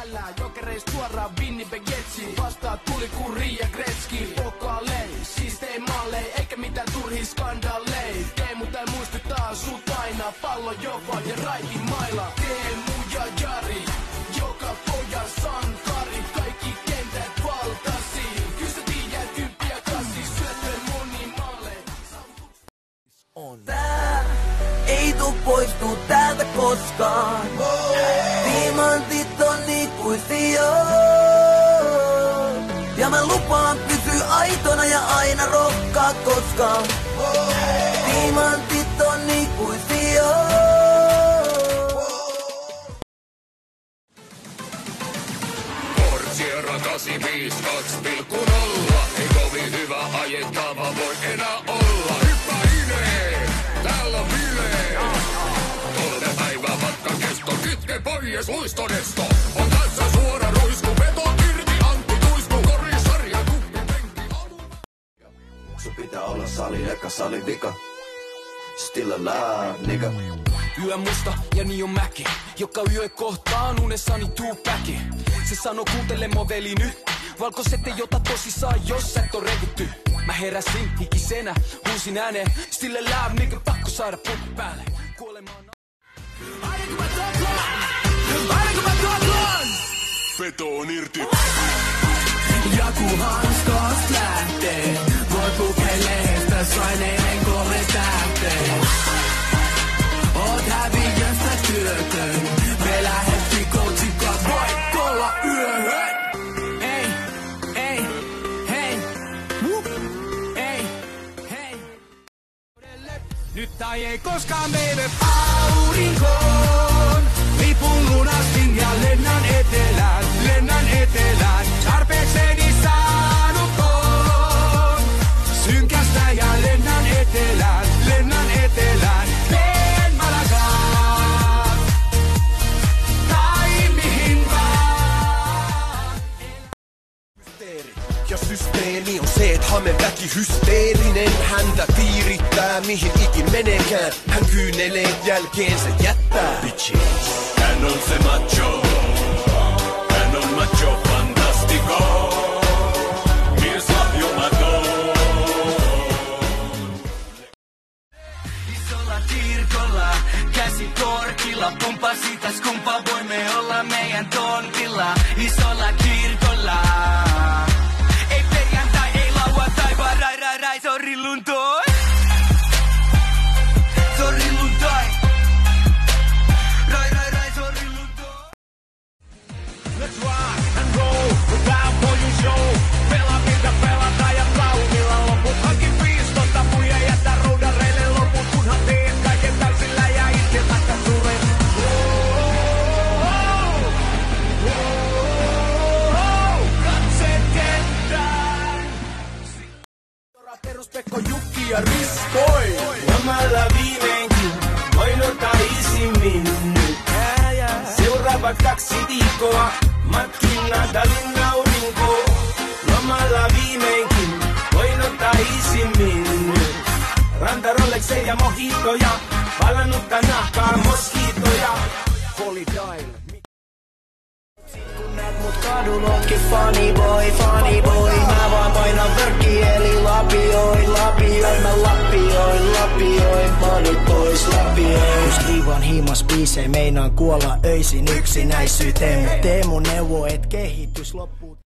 hällää, jokereis suoraan Winnipeg Jetsiin. Vastaa tuli kuin Ria Gretzky. Vokalei, siis ei mallei, eikä mitään turhia skandalei. Teemu tää muistuttaa sut aina, pallo jopa ja raitin mailla. Teemu ja Jari, joka pojan sankari. Kaikki kentät valtasi, kyllä sä tiedät 10 ja 8, syöttöön moni maale. Tää ei tuu poistuu täältä koskaan. Timantit on ikuisia. Ja mä lupaan pysyä aitona ja aina rokkaa koskaan. Timantit on ikuisia. Sierra 85 2,0. Ei kovin hyvä ajettava voi enää olla. Hyppäinee, täällä on bilee. 3 päivää matkan kesto, kytke pois luistonesto. On tässä suora ruisku, veto irti, Antti Tuisku, korisarja, kuppi, penkki, aamulla. Sun pitää olla sali eka, sali vika. Still alive, nigga. Yö musta ja niin on mäki, joka yö kohtaan unessani Tupac. Se sano kuuntele mua veli nyt, valkoiset ei ota tosissaan jos et on revitty. Mä heräsin hikisenä, huusin ääneen, still alive nigga, pakko saada pumpi päälle. Kuolemaan aina kun mä tuoklaan, Veto on irti. ja kun hanskast lähtee, voi pupeleista saineinen kolme tähteen. Oot häviöstä työtön, me lähettiin koutsikkaan voittolla yöhön. Ei, ei, hei, ei, hei. Nyt tai ei koskaan meille aurinkoon. Lipun lunastin ja lennän etelään, tarpeekseni saanut on. Synkästä ja lennän etelään, teen Malagaan. Tai mihin vaan. Ja systeemi on se, et hameväki hysteerinen häntä piirittää, mihin ikin menekään. Hän kyynelee jälkeensä jättää. Bitches. Hän on se macho. Hän on macho fantastico. Mies lahjomaton. Isolla kirkolla, käsi korkilla, kumpa sitäs kumpa voimme olla meidän tontilla. Isolla kirkolla, ei perjantai, ei lauantai, vaan rai, sorry luntoi. Sorry luntoi. Rai, sorry luntoi. Let's rock and roll, without for you show. Pelaa mitä pelataan ja kaunilla loput. Hankin 15 muija jättä roudareille loput. Kunhan teet kaiken täysillä ja itselmättä suret. Katse kenttään. Peruspekko Jukki ja Riskoi. Nämä viimeinkin voin ottaa isimmin nyt. Seuraavat 2 viikkoa matkin Natalin aurinko. Lomalla viimeinkin voin ottaa isimmin nyt. Ranta Rolexeja ja mojitoja, palannutta nahkaa moskiitoja. Holy Dial. Kun näet mut kadulla, funny boy. Mä vaan painan vörkki eli lapioi. Mä lapioin, manut pois lapioin. Jos liivan himas biisei, meinaan kuolla öisin yksinäisyyteen. Mut Teemu neuvo, et kehitys loppuu.